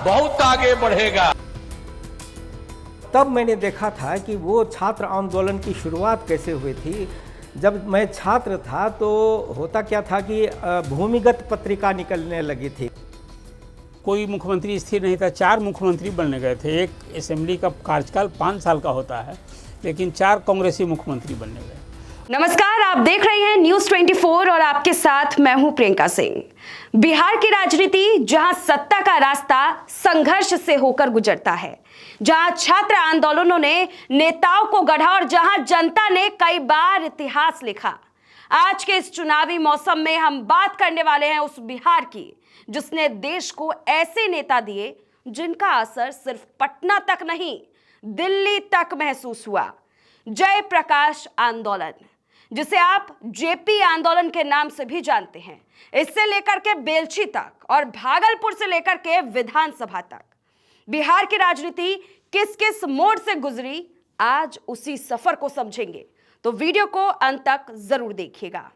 बहुत आगे बढ़ेगा। तब मैंने देखा था कि वो छात्र आंदोलन की शुरुआत कैसे हुई थी। जब मैं छात्र था तो होता क्या था कि भूमिगत पत्रिका निकलने लगी थी। कोई मुख्यमंत्री स्थिर नहीं था, 4 मुख्यमंत्री बनने गए थे। एक असेंबली का कार्यकाल 5 साल का होता है, लेकिन 4 कांग्रेसी मुख्यमंत्री बनने गए। नमस्कार, आप देख रहे हैं न्यूज़ 24 और आपके साथ मैं हूं प्रियंका सिंह। बिहार की राजनीति जहां सत्ता का रास्ता संघर्ष से होकर गुजरता है, जहां छात्र आंदोलनों ने नेताओं को गढ़ा और जहां जनता ने कई बार इतिहास लिखा। आज के इस चुनावी मौसम में हम बात करने वाले हैं उस बिहार की जिसने देश को ऐसे नेता दिए जिनका असर सिर्फ पटना तक नहीं, दिल्ली तक महसूस हुआ। जय प्रकाश आंदोलन, जिसे आप जेपी आंदोलन के नाम से भी जानते हैं, इससे लेकर के बेलछी तक और भागलपुर से लेकर के विधानसभा तक बिहार की राजनीति किस किस मोड़ से गुजरी, आज उसी सफर को समझेंगे, तो वीडियो को अंत तक जरूर देखिएगा।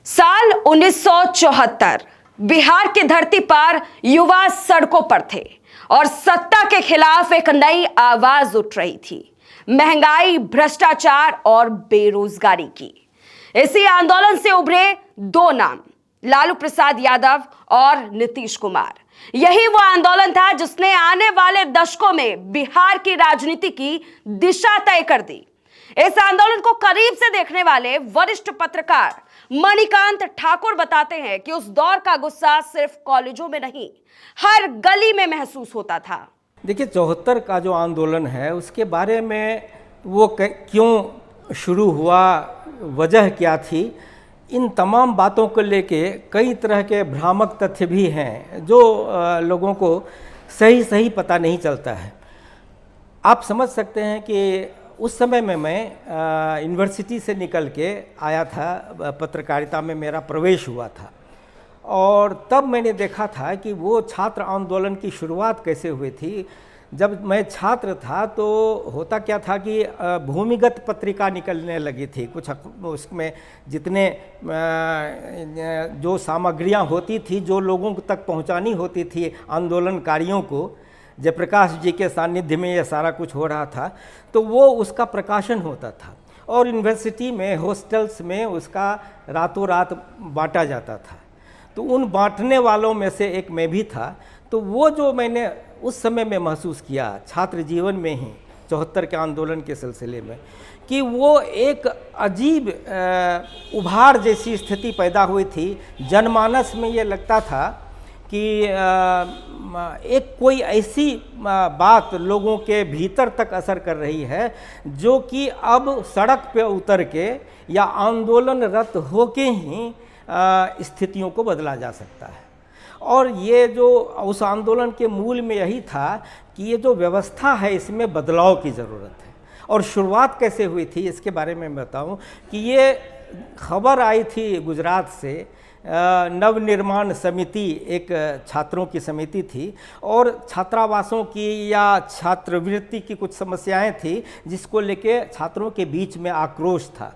साल 1974 बिहार की धरती पर युवा सड़कों पर थे और सत्ता के खिलाफ एक नई आवाज उठ रही थी, महंगाई, भ्रष्टाचार और बेरोजगारी की। इसी आंदोलन से उभरे 2 नाम, लालू प्रसाद यादव और नीतीश कुमार। यही वो आंदोलन था जिसने आने वाले दशकों में बिहार की राजनीति की दिशा तय कर दी। इस आंदोलन को करीब से देखने वाले वरिष्ठ पत्रकार मणिकांत ठाकुर बताते हैं कि उस दौर का गुस्सा सिर्फ कॉलेजों में नहीं, हर गली में महसूस होता था। देखिए, 74 का जो आंदोलन है उसके बारे में वो क्यों शुरू हुआ, वजह क्या थी, इन तमाम बातों को लेके कई तरह के भ्रामक तथ्य भी हैं जो लोगों को सही पता नहीं चलता है। आप समझ सकते हैं कि उस समय में मैं यूनिवर्सिटी से निकल के आया था, पत्रकारिता में मेरा प्रवेश हुआ था, और तब मैंने देखा था कि वो छात्र आंदोलन की शुरुआत कैसे हुई थी। जब मैं छात्र था तो होता क्या था कि भूमिगत पत्रिका निकलने लगी थी। कुछ उसमें जितने जो सामग्रियां होती थी, जो लोगों तक पहुंचानी होती थी आंदोलनकारियों को, जयप्रकाश जी के सानिध्य में ये सारा कुछ हो रहा था, तो वो उसका प्रकाशन होता था और यूनिवर्सिटी में हॉस्टल्स में उसका रातों रात बांटा जाता था। तो उन बांटने वालों में से एक मैं भी था। तो वो जो मैंने उस समय में महसूस किया छात्र जीवन में ही 74 के आंदोलन के सिलसिले में, कि वो एक अजीब उभार जैसी स्थिति पैदा हुई थी। जनमानस में ये लगता था कि एक कोई ऐसी बात लोगों के भीतर तक असर कर रही है जो कि अब सड़क पे उतर के या आंदोलनरत होके ही स्थितियों को बदला जा सकता है। और ये जो उस आंदोलन के मूल में यही था कि ये जो व्यवस्था है इसमें बदलाव की ज़रूरत है। और शुरुआत कैसे हुई थी इसके बारे में बताऊं कि ये खबर आई थी गुजरात से। नवनिर्माण समिति एक छात्रों की समिति थी और छात्रावासों की या छात्रवृत्ति की कुछ समस्याएं थी जिसको लेके छात्रों के बीच में आक्रोश था।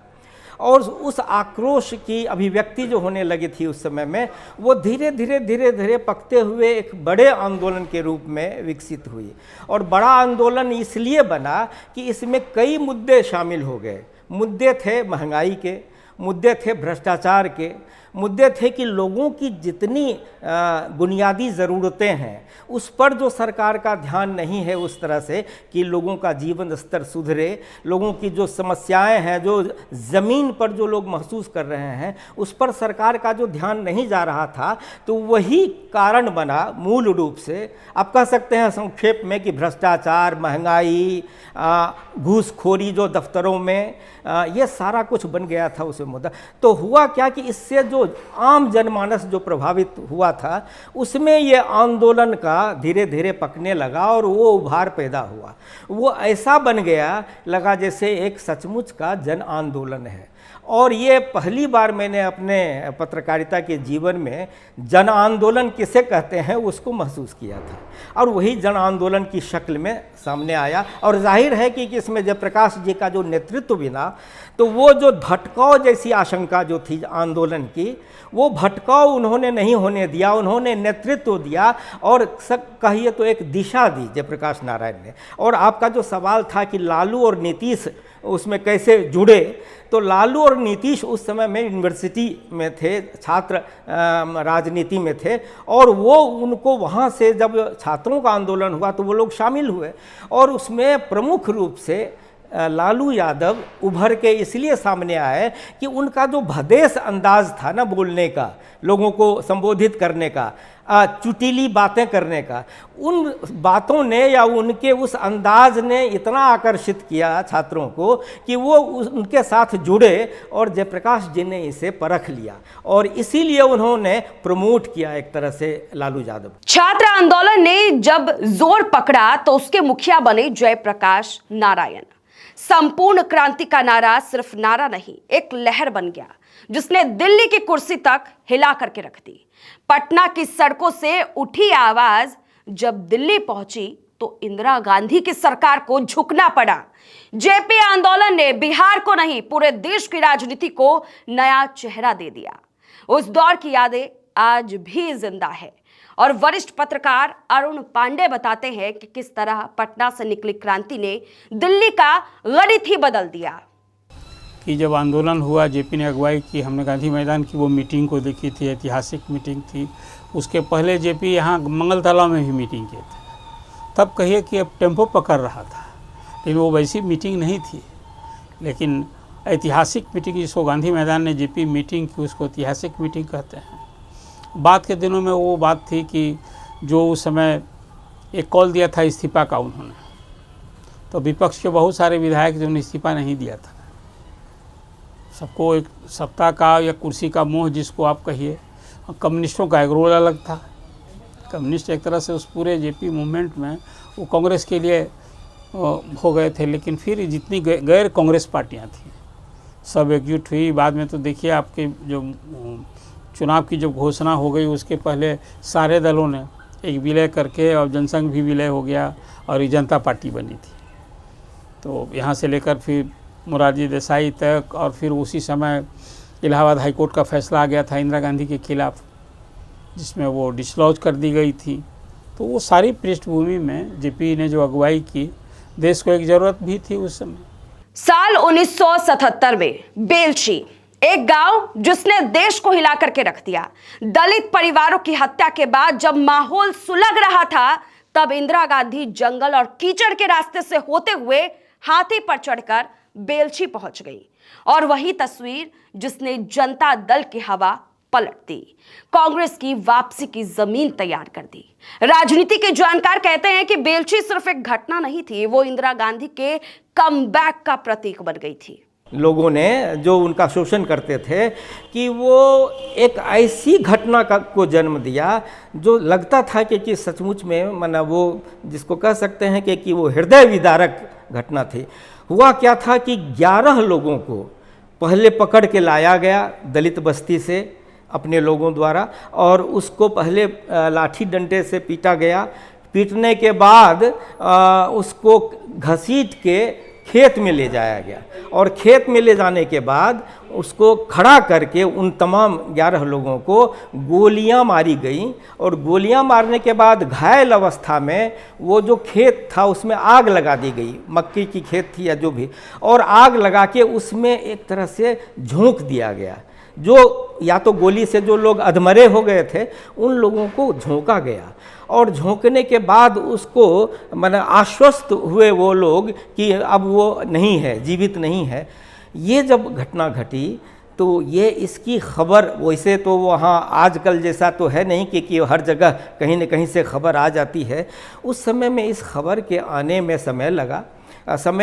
और उस आक्रोश की अभिव्यक्ति जो होने लगी थी उस समय में, वो धीरे धीरे पकते हुए एक बड़े आंदोलन के रूप में विकसित हुई। और बड़ा आंदोलन इसलिए बना कि इसमें कई मुद्दे शामिल हो गए। मुद्दे थे महंगाई के, मुद्दे थे भ्रष्टाचार के, मुद्दे थे कि लोगों की जितनी बुनियादी ज़रूरतें हैं उस पर जो सरकार का ध्यान नहीं है उस तरह से कि लोगों का जीवन स्तर सुधरे, लोगों की जो समस्याएं हैं, जो ज़मीन पर जो लोग महसूस कर रहे हैं उस पर सरकार का जो ध्यान नहीं जा रहा था। तो वही कारण बना मूल रूप से, आप कह सकते हैं संक्षेप में, कि भ्रष्टाचार, महंगाई, घूसखोरी जो दफ्तरों में, ये सारा कुछ बन गया था उस मुद्दा। तो हुआ क्या कि इससे जो आम जनमानस जो प्रभावित हुआ था उसमें ये आंदोलन का धीरे धीरे पकने लगा और वो उभार पैदा हुआ। वो ऐसा बन गया, लगा जैसे एक सचमुच का जन आंदोलन है। और ये पहली बार मैंने अपने पत्रकारिता के जीवन में जन आंदोलन किसे कहते हैं उसको महसूस किया था, और वही जन आंदोलन की शक्ल में सामने आया। और जाहिर है कि इसमें जयप्रकाश जी का जो नेतृत्व बिना, तो वो जो भटकाव जैसी आशंका जो थी आंदोलन की, वो भटकाव उन्होंने नहीं होने दिया, उन्होंने नेतृत्व दिया और कहिए तो एक दिशा दी जयप्रकाश नारायण ने। और आपका जो सवाल था कि लालू और नीतीश उसमें कैसे जुड़े, तो लालू और नीतीश उस समय में यूनिवर्सिटी में थे, छात्र राजनीति में थे, और वो उनको वहाँ से जब छात्रों का आंदोलन हुआ तो वो लोग शामिल हुए, और उसमें प्रमुख रूप से लालू यादव उभर के इसलिए सामने आए कि उनका जो भदेश अंदाज था ना बोलने का, लोगों को संबोधित करने का, चुटीली बातें करने का, उन बातों ने या उनके उस अंदाज ने इतना आकर्षित किया छात्रों को कि वो उनके साथ जुड़े, और जयप्रकाश जी ने इसे परख लिया और इसीलिए उन्होंने प्रमोट किया एक तरह से लालू यादव। छात्र आंदोलन ने जब जोर पकड़ा तो उसके मुखिया बने जयप्रकाश नारायण। संपूर्ण क्रांति का नारा सिर्फ नारा नहीं, एक लहर बन गया जिसने दिल्ली की कुर्सी तक हिला करके रख दी। पटना की सड़कों से उठी आवाज जब दिल्ली पहुंची तो इंदिरा गांधी की सरकार को झुकना पड़ा। जेपी आंदोलन ने बिहार को नहीं पूरे देश की राजनीति को नया चेहरा दे दिया। उस दौर की यादें आज भी जिंदा है और वरिष्ठ पत्रकार अरुण पांडे बताते हैं कि किस तरह पटना से निकली क्रांति ने दिल्ली का गणित ही बदल दिया। कि जब आंदोलन हुआ, जेपी ने अगुवाई की, हमने गांधी मैदान की वो मीटिंग को देखी थी, ऐतिहासिक मीटिंग थी। उसके पहले जेपी यहाँ मंगल तालाब में भी मीटिंग किए थे। तब कहिए कि अब टेम्पो पकड़ रहा था, लेकिन वो वैसी मीटिंग नहीं थी, लेकिन ऐतिहासिक मीटिंग जिसको गांधी मैदान ने जेपी मीटिंग की उसको ऐतिहासिक मीटिंग कहते हैं। बाद के दिनों में वो बात थी कि जो उस समय एक कॉल दिया था इस्तीफा का उन्होंने, तो विपक्ष के बहुत सारे विधायक जो ने इस्तीफा नहीं दिया था। सबको एक सत्ता का या कुर्सी का मोह जिसको आप कहिए, कम्युनिस्टों का एक रोल अलग था। कम्युनिस्ट एक तरह से उस पूरे जेपी मूवमेंट में वो कांग्रेस के लिए हो गए थे, लेकिन फिर जितनी गैर कांग्रेस पार्टियां थी सब एकजुट हुई। बाद में तो देखिए आपके जो चुनाव की जब घोषणा हो गई उसके पहले सारे दलों ने एक विलय करके, और जनसंघ भी विलय हो गया और जनता पार्टी बनी थी। तो यहाँ से लेकर फिर मोरारजी देसाई तक, और फिर उसी समय इलाहाबाद हाईकोर्ट का फैसला आ गया था इंदिरा गांधी के खिलाफ, जिसमें वो डिसलॉज कर दी गई थी। तो वो सारी पृष्ठभूमि में जेपी ने जो अगुवाई की, देश को एक ज़रूरत भी थी उस समय। साल 1977 में बेलची, एक गांव जिसने देश को हिला करके रख दिया। दलित परिवारों की हत्या के बाद जब माहौल सुलग रहा था, तब इंदिरा गांधी जंगल और कीचड़ के रास्ते से होते हुए हाथी पर चढ़कर बेलची पहुंच गई, और वही तस्वीर जिसने जनता दल की हवा पलट दी, कांग्रेस की वापसी की जमीन तैयार कर दी। राजनीति के जानकार कहते हैं कि बेलची सिर्फ एक घटना नहीं थी, वो इंदिरा गांधी के कमबैक का प्रतीक बन गई थी। लोगों ने जो उनका शोषण करते थे कि वो एक ऐसी घटना को जन्म दिया जो लगता था कि सचमुच में माना वो जिसको कह सकते हैं कि वो हृदय विदारक घटना थी। हुआ क्या था कि 11 लोगों को पहले पकड़ के लाया गया दलित बस्ती से अपने लोगों द्वारा, और उसको पहले लाठी डंडे से पीटा गया। पीटने के बाद उसको घसीट के खेत में ले जाया गया, और खेत में ले जाने के बाद उसको खड़ा करके उन तमाम 11 लोगों को गोलियां मारी गई, और गोलियां मारने के बाद घायल अवस्था में वो जो खेत था उसमें आग लगा दी गई, मक्की की खेत थी या जो भी, और आग लगा के उसमें एक तरह से झोंक दिया गया। जो या तो गोली से जो लोग अधमरे हो गए थे उन लोगों को झोंका गया, और झोंकने के बाद उसको माने आश्वस्त हुए वो लोग कि अब वो नहीं है, जीवित नहीं है। ये जब घटना घटी तो ये इसकी खबर, वैसे तो वहाँ आजकल जैसा तो है नहीं कि हर जगह कहीं न कहीं से खबर आ जाती है। उस समय में इस खबर के आने में समय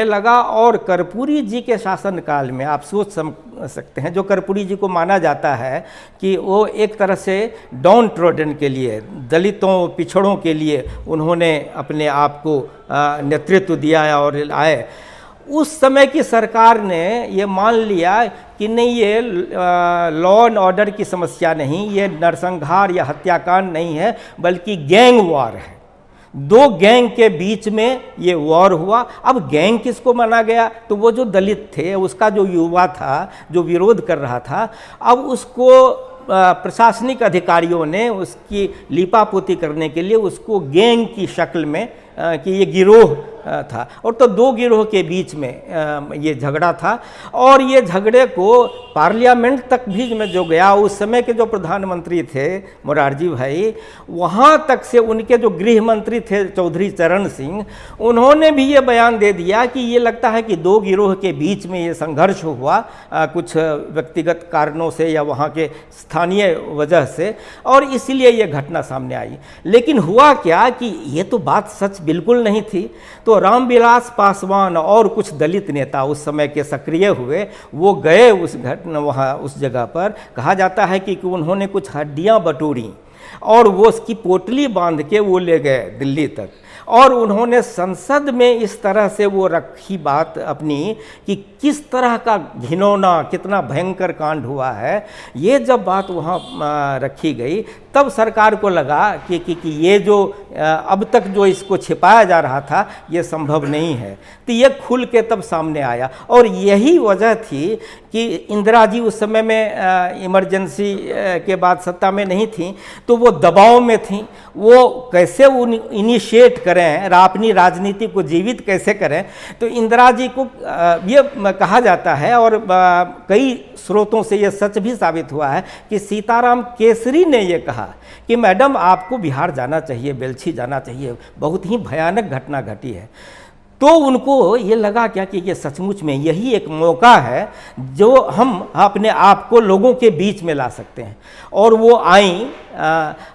लगा, और कर्पूरी जी के शासनकाल में आप सोच सकते हैं, जो कर्पूरी जी को माना जाता है कि वो एक तरह से डाउन ट्रोडन के लिए, दलितों पिछड़ों के लिए उन्होंने अपने आप को नेतृत्व दिया और आए। उस समय की सरकार ने ये मान लिया कि नहीं, ये लॉ एंड ऑर्डर की समस्या नहीं, ये नरसंहार या हत्याकांड नहीं है, बल्कि गैंग वॉर है। दो गैंग के बीच में ये वॉर हुआ। अब गैंग किसको माना गया? तो वो जो दलित थे, उसका जो युवा था जो विरोध कर रहा था, अब उसको प्रशासनिक अधिकारियों ने उसकी लिपापोती करने के लिए उसको गैंग की शक्ल में कि ये गिरोह था, और तो दो गिरोह के बीच में ये झगड़ा था। और ये झगड़े को पार्लियामेंट तक भी में जो गया, उस समय के जो प्रधानमंत्री थे मोरारजी भाई, वहाँ तक से उनके जो गृह मंत्री थे चौधरी चरण सिंह, उन्होंने भी ये बयान दे दिया कि ये लगता है कि दो गिरोह के बीच में ये संघर्ष हुआ कुछ व्यक्तिगत कारणों से या वहाँ के स्थानीय वजह से, और इसीलिए ये घटना सामने आई। लेकिन हुआ क्या कि ये तो बात सच बिल्कुल नहीं थी। तो रामविलास पासवान और कुछ दलित नेता उस समय के सक्रिय हुए, वो गए उस घटना वहाँ उस जगह पर। कहा जाता है कि उन्होंने कुछ हड्डियाँ बटोरी और वो उसकी पोटली बांध के वो ले गए दिल्ली तक, और उन्होंने संसद में इस तरह से वो रखी बात अपनी कि किस तरह का घिनौना, कितना भयंकर कांड हुआ है। ये जब बात वहाँ रखी गई, तब सरकार को लगा कि ये जो अब तक जो इसको छिपाया जा रहा था, ये संभव नहीं है। तो ये खुल के तब सामने आया, और यही वजह थी कि इंदिरा जी उस समय में इमरजेंसी के बाद सत्ता में नहीं थी, तो वो दबाव में थी। वो कैसे इनिशिएट करें, अपनी राजनीति को जीवित कैसे करें। तो इंदिरा जी को ये कहा जाता है, और कई स्रोतों से ये सच भी साबित हुआ है कि सीताराम केसरी ने ये कहा कि मैडम आपको बिहार जाना चाहिए, बेलछी जाना चाहिए, बहुत ही भयानक घटना घटी है। तो उनको ये लगा क्या कि ये सचमुच में यही एक मौका है जो हम अपने आप को लोगों के बीच में ला सकते हैं। और वो आई,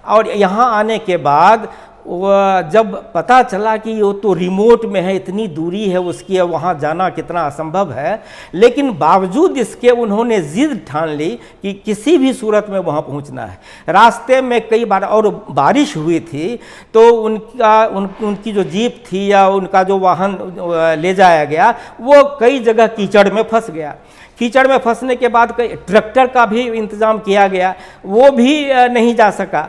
और यहाँ आने के बाद जब पता चला कि वो तो रिमोट में है, इतनी दूरी है उसकी, वहाँ जाना कितना असंभव है, लेकिन बावजूद इसके उन्होंने जिद ठान ली कि किसी भी सूरत में वहाँ पहुँचना है। रास्ते में कई बार और बारिश हुई थी, तो उनकी जो जीप थी या उनका जो वाहन ले जाया गया, वो कई जगह कीचड़ में फंस गया। कीचड़ में फंसने के बाद कई ट्रैक्टर का भी इंतज़ाम किया गया, वो भी नहीं जा सका।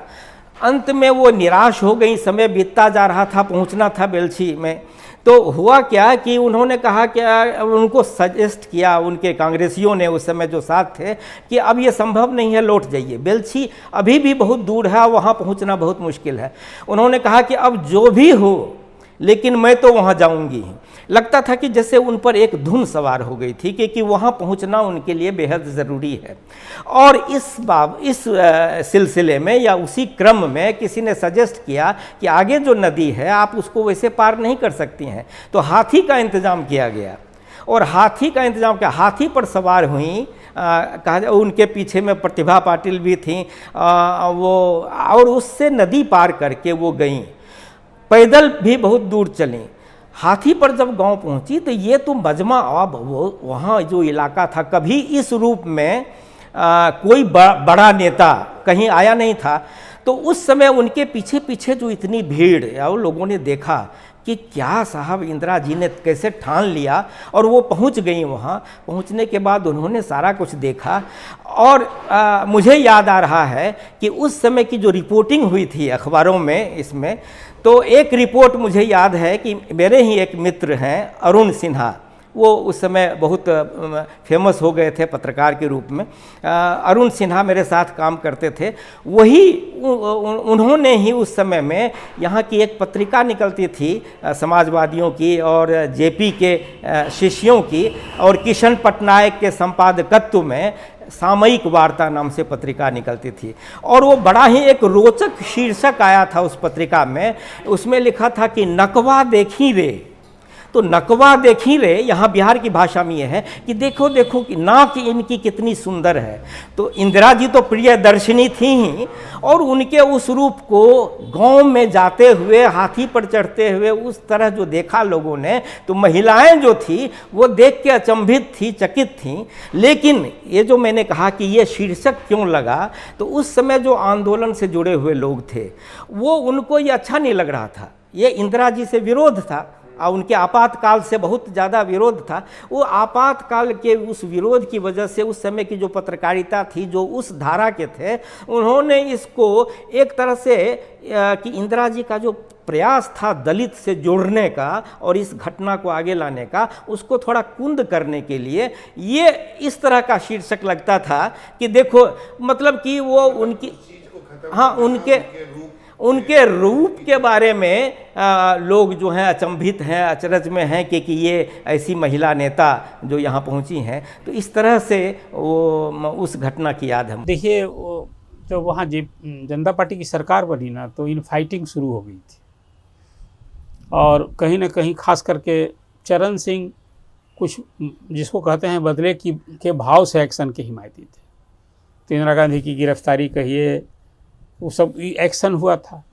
अंत में वो निराश हो गई, समय बीतता जा रहा था, पहुंचना था बेलछी में। तो हुआ क्या कि उन्होंने कहा कि उनको सजेस्ट किया, उनके कांग्रेसियों ने उस समय जो साथ थे, कि अब ये संभव नहीं है, लौट जाइए, बेलछी अभी भी बहुत दूर है, वहाँ पहुँचना बहुत मुश्किल है। उन्होंने कहा कि अब जो भी हो, लेकिन मैं तो वहाँ जाऊँगी ही। लगता था कि जैसे उन पर एक धुन सवार हो गई थी कि वहाँ पहुँचना उनके लिए बेहद ज़रूरी है। और इस सिलसिले में या उसी क्रम में किसी ने सजेस्ट किया कि आगे जो नदी है आप उसको वैसे पार नहीं कर सकती हैं, तो हाथी का इंतज़ाम किया गया। और हाथी का इंतज़ाम किया, हाथी पर सवार हुई, कहा उनके पीछे में प्रतिभा पाटिल भी थी, वो और उससे नदी पार करके वो गईं। पैदल भी बहुत दूर चलीं। हाथी पर जब गांव पहुंची तो ये तो मजमा, अब वो वहाँ जो इलाका था, कभी इस रूप में कोई बड़ा नेता कहीं आया नहीं था। तो उस समय उनके पीछे पीछे जो इतनी भीड़, और लोगों ने देखा कि क्या साहब इंदिरा जी ने कैसे ठान लिया, और वो पहुंच गई। वहाँ पहुंचने के बाद उन्होंने सारा कुछ देखा। और मुझे याद आ रहा है कि उस समय की जो रिपोर्टिंग हुई थी अखबारों में, इसमें तो एक रिपोर्ट मुझे याद है कि मेरे ही एक मित्र हैं अरुण सिन्हा, वो उस समय बहुत फेमस हो गए थे पत्रकार के रूप में। अरुण सिन्हा मेरे साथ काम करते थे। वही उन्होंने ही उस समय में यहाँ की एक पत्रिका निकलती थी समाजवादियों की और जेपी के शिष्यों की, और किशन पटनायक के संपादकत्व में सामयिक वार्ता नाम से पत्रिका निकलती थी। और वो बड़ा ही एक रोचक शीर्षक आया था उस पत्रिका में। उसमें लिखा था कि नकवा देखी रे। तो नकवा देखी रे यहाँ बिहार की भाषा में ये है कि देखो देखो कि नाक इनकी कितनी सुंदर है। तो इंदिरा जी तो प्रियदर्शिनी थी ही, और उनके उस रूप को गांव में जाते हुए, हाथी पर चढ़ते हुए उस तरह जो देखा लोगों ने, तो महिलाएं जो थी वो देख के अचंभित थी, चकित थी। लेकिन ये जो मैंने कहा कि ये शीर्षक क्यों लगा, तो उस समय जो आंदोलन से जुड़े हुए लोग थे वो उनको ये अच्छा नहीं लग रहा था। ये इंदिरा जी से विरोध था और उनके आपातकाल से बहुत ज़्यादा विरोध था। वो आपातकाल के उस विरोध की वजह से उस समय की जो पत्रकारिता थी, जो उस धारा के थे, उन्होंने इसको एक तरह से कि इंदिरा जी का जो प्रयास था दलित से जोड़ने का और इस घटना को आगे लाने का, उसको थोड़ा कुंद करने के लिए ये इस तरह का शीर्षक लगता था कि देखो, मतलब कि वो उनकी, हाँ, उनके रूप के बारे में लोग जो हैं अचंभित हैं, अचरज में हैं कि ये ऐसी महिला नेता जो यहाँ पहुँची हैं। तो इस तरह से वो उस घटना की याद है। देखिए, जब वहाँ जनता पार्टी की सरकार बनी ना, तो इन फाइटिंग शुरू हो गई थी और कहीं ना कहीं खास करके चरण सिंह कुछ जिसको कहते हैं बदले के भाव से एक्शन के हिमायती थे। तो इंदिरा गांधी की गिरफ्तारी कहिए, वो सब एक्शन हुआ था।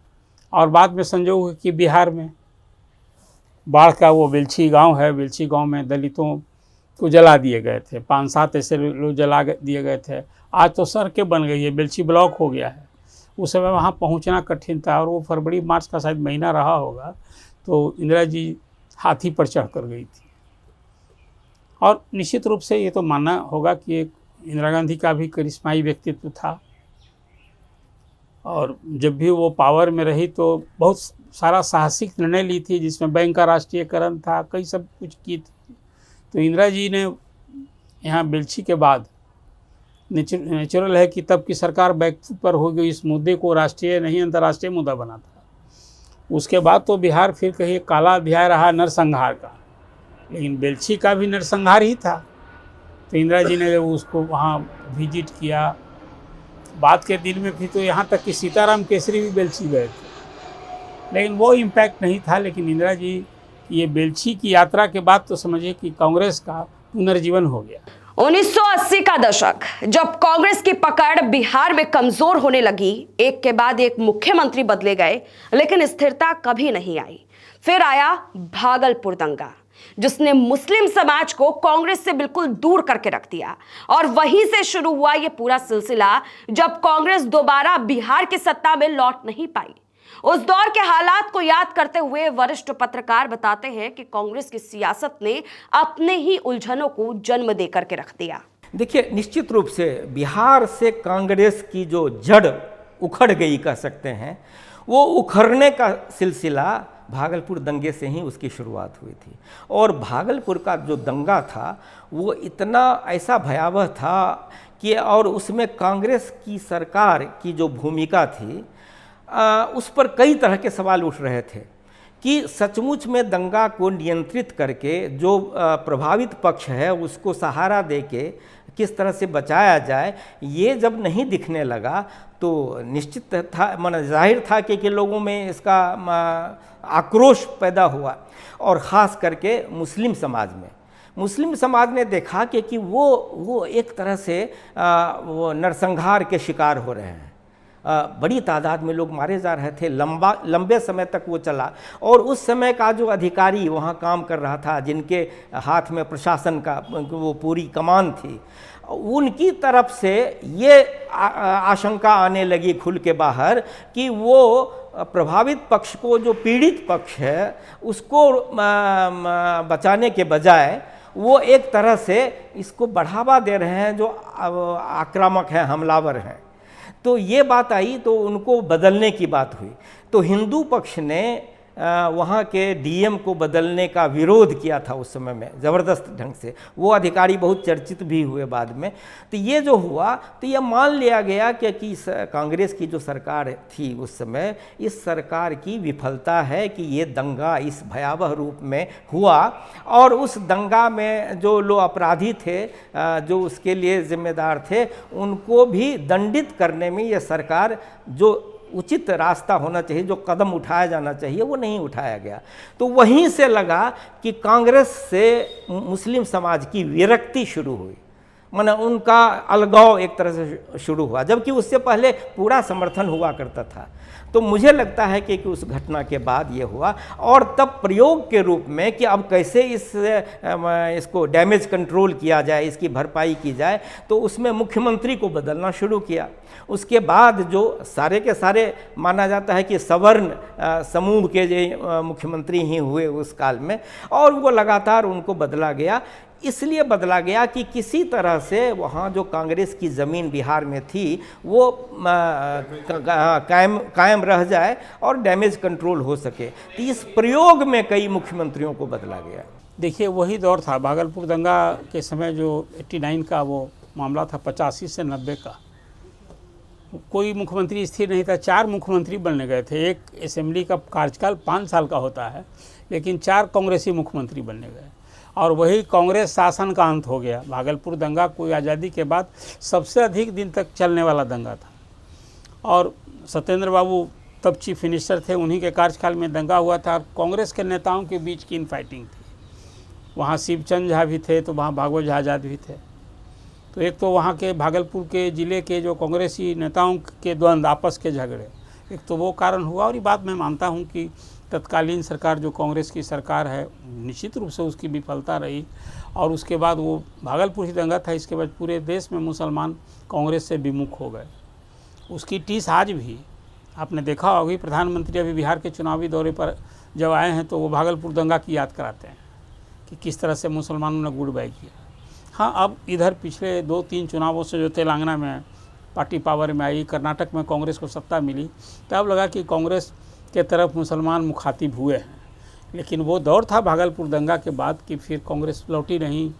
और बाद में संजोग हुआ कि बिहार में बाढ़ का वो बेलछी गांव है, बेलछी गांव में दलितों को जला दिए गए थे, 5-7 ऐसे लोग जला दिए गए थे। आज तो सड़कें बन गई है, बेलछी ब्लॉक हो गया है। उस समय वहाँ पहुँचना कठिन था और वो फरवरी मार्च का शायद महीना रहा होगा। तो इंदिरा जी हाथी पर चढ़ कर गई थी। और निश्चित रूप से ये तो मानना होगा कि एक इंदिरा गांधी का भी करिश्माई व्यक्तित्व था और जब भी वो पावर में रही तो बहुत सारा साहसिक निर्णय ली थी, जिसमें बैंक का राष्ट्रीयकरण था, कई सब कुछ की थी। तो इंदिरा जी ने यहाँ बेलछी के बाद नेचुरल है कि तब की सरकार बैक पर हो गई, इस मुद्दे को राष्ट्रीय नहीं अंतर्राष्ट्रीय मुद्दा बना था। उसके बाद तो बिहार फिर कहीं काला अध्याय रहा नरसंहार का, लेकिन बेलछी का भी नरसंहार ही था। तो इंदिरा जी ने उसको वहाँ विजिट किया। बाद के दिन में फिर तो यहाँ तक कि सीताराम केसरी भी बेलछी गए थे, लेकिन वो इम्पैक्ट नहीं था। लेकिन इंदिरा जी ये बेलछी की यात्रा के बाद तो समझिए कि कांग्रेस का पुनर्जीवन हो गया। 1980 का दशक, जब कांग्रेस की पकड़ बिहार में कमजोर होने लगी, एक के बाद एक मुख्यमंत्री बदले गए, लेकिन स्थिरता कभी नहीं आई। फिर आया भागलपुर दंगा, जिसने मुस्लिम समाज को कांग्रेस से बिल्कुल दूर करके रख दिया। और वहीं से शुरू हुआ यह पूरा सिलसिला, जब कांग्रेस दोबारा बिहार की सत्ता में लौट नहीं पाई। उस दौर के हालात को याद करते हुए वरिष्ठ पत्रकार बताते हैं कि कांग्रेस की सियासत ने अपने ही उलझनों को जन्म देकर के रख दिया। देखिए, निश्चित रूप से बिहार से कांग्रेस की जो जड़ उखड़ गई कह सकते हैं, वो उखड़ने का सिलसिला भागलपुर दंगे से ही उसकी शुरुआत हुई थी। और भागलपुर का जो दंगा था वो इतना ऐसा भयावह था कि, और उसमें कांग्रेस की सरकार की जो भूमिका थी उस पर कई तरह के सवाल उठ रहे थे कि सचमुच में दंगा को नियंत्रित करके जो प्रभावित पक्ष है उसको सहारा देके किस तरह से बचाया जाए। ये जब नहीं दिखने लगा तो निश्चित था, मन जाहिर था कि लोगों में इसका आक्रोश पैदा हुआ। और ख़ास करके मुस्लिम समाज ने देखा कि वो एक तरह से वो नरसंहार के शिकार हो रहे हैं। बड़ी तादाद में लोग मारे जा रहे थे, लंबे समय तक वो चला। और उस समय का जो अधिकारी वहाँ काम कर रहा था, जिनके हाथ में प्रशासन का वो पूरी कमान थी, उनकी तरफ से ये आशंका आने लगी खुल के बाहर कि वो प्रभावित पक्ष को, जो पीड़ित पक्ष है, उसको बचाने के बजाय वो एक तरह से इसको बढ़ावा दे रहे हैं, जो आक्रामक हैं, हमलावर हैं। तो ये बात आई तो उनको बदलने की बात हुई। तो हिंदू पक्ष ने वहाँ के डीएम को बदलने का विरोध किया था उस समय में ज़बरदस्त ढंग से। वो अधिकारी बहुत चर्चित भी हुए बाद में। तो ये जो हुआ तो ये मान लिया गया कि कांग्रेस की जो सरकार थी उस समय, इस सरकार की विफलता है कि ये दंगा इस भयावह रूप में हुआ। और उस दंगा में जो लोग अपराधी थे, जो उसके लिए जिम्मेदार थे, उनको भी दंडित करने में ये सरकार जो उचित रास्ता होना चाहिए, जो कदम उठाया जाना चाहिए, वो नहीं उठाया गया। तो वहीं से लगा कि कांग्रेस से मुस्लिम समाज की विरक्ति शुरू हुई। माने उनका अलगाव एक तरह से शुरू हुआ, जबकि उससे पहले पूरा समर्थन हुआ करता था। तो मुझे लगता है कि उस घटना के बाद ये हुआ, और तब प्रयोग के रूप में कि अब कैसे इसको डैमेज कंट्रोल किया जाए, इसकी भरपाई की जाए, तो उसमें मुख्यमंत्री को बदलना शुरू किया। उसके बाद जो सारे के सारे माना जाता है कि सवर्ण समूह के जो मुख्यमंत्री ही हुए उस काल में, और वो लगातार उनको बदला गया। इसलिए बदला गया कि किसी तरह से वहाँ जो कांग्रेस की ज़मीन बिहार में थी वो कायम रह जाए और डैमेज कंट्रोल हो सके। तो इस प्रयोग में कई मुख्यमंत्रियों को बदला गया। देखिए वही दौर था भागलपुर दंगा के समय, जो 89 का वो मामला था, 85 से 90 का। कोई मुख्यमंत्री स्थिर नहीं था, 4 मुख्यमंत्री बनने गए थे। एक असेंबली का कार्यकाल 5 साल का होता है, लेकिन 4 कांग्रेसी मुख्यमंत्री बनने गए, और वही कांग्रेस शासन का अंत हो गया। भागलपुर दंगा कोई आज़ादी के बाद सबसे अधिक दिन तक चलने वाला दंगा था, और सत्येंद्र बाबू तब चीफ मिनिस्टर थे, उन्हीं के कार्यकाल में दंगा हुआ था। और कांग्रेस के नेताओं के बीच की इन फाइटिंग थी। वहाँ शिवचंद झा भी थे, तो वहाँ भागवत झा आज़ाद भी थे। तो एक तो वहाँ के भागलपुर के ज़िले के जो कांग्रेसी नेताओं के द्वंद्व, आपस के झगड़े, एक तो वो कारण हुआ। और ये बात मैं मानता हूँ कि तत्कालीन सरकार जो कांग्रेस की सरकार है, निश्चित रूप से उसकी विफलता रही। और उसके बाद वो भागलपुर ही दंगा था, इसके बाद पूरे देश में मुसलमान कांग्रेस से विमुख हो गए। उसकी टीस आज भी आपने देखा होगी, प्रधानमंत्री अभी बिहार के चुनावी दौरे पर जब आए हैं तो वो भागलपुर दंगा की याद कराते हैं कि किस तरह से मुसलमानों ने गुड बाय किया। हाँ, अब इधर पिछले 2-3 चुनावों से जो तेलंगाना में पार्टी पावर में आई, कर्नाटक में कांग्रेस को सत्ता मिली, तब लगा कि कांग्रेस के तरफ मुसलमान मुखातिब हुए हैं। लेकिन वो दौर था भागलपुर दंगा के बाद कि फिर कांग्रेस लौटी नहीं।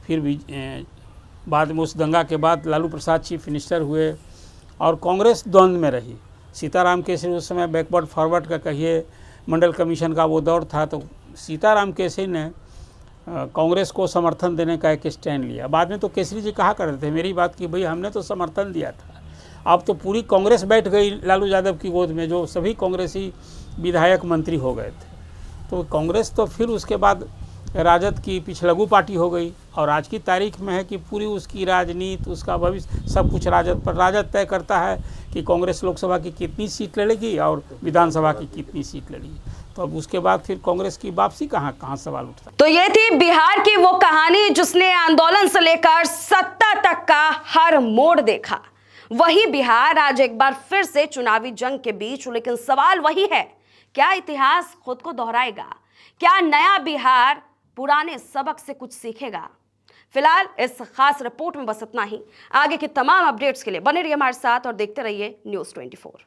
फिर भी बाद में उस दंगा के बाद लालू प्रसाद चीफ मिनिस्टर हुए और कांग्रेस द्वंद्व में रही। सीताराम केसरी उस समय बैकवर्ड फॉरवर्ड का कहिए, मंडल कमीशन का वो दौर था, तो सीताराम केसरी ने कांग्रेस को समर्थन देने का एक स्टैंड लिया। बाद में तो केसरी जी कहा करते थे मेरी बात कि भाई हमने तो समर्थन दिया था, अब तो पूरी कांग्रेस बैठ गई लालू यादव की गोद में, जो सभी कांग्रेसी विधायक मंत्री हो गए थे। तो कांग्रेस तो फिर उसके बाद राजद की पिछलगू पार्टी हो गई, और आज की तारीख में है कि पूरी उसकी राजनीति, उसका भविष्य सब कुछ राजद पर। राजद तय करता है कि कांग्रेस लोकसभा की कितनी सीट लड़ेगी और विधानसभा की कितनी सीट लड़ेगी। तो अब उसके बाद फिर कांग्रेस की वापसी कहाँ सवाल उठता। तो ये थी बिहार की वो कहानी जिसने आंदोलन से लेकर सत्ता तक का हर मोड़ देखा। वही बिहार आज एक बार फिर से चुनावी जंग के बीच, लेकिन सवाल वही है, क्या इतिहास खुद को दोहराएगा? क्या नया बिहार पुराने सबक से कुछ सीखेगा? फिलहाल इस खास रिपोर्ट में बस इतना ही। आगे के तमाम अपडेट्स के लिए बने रहिए हमारे साथ और देखते रहिए News 24।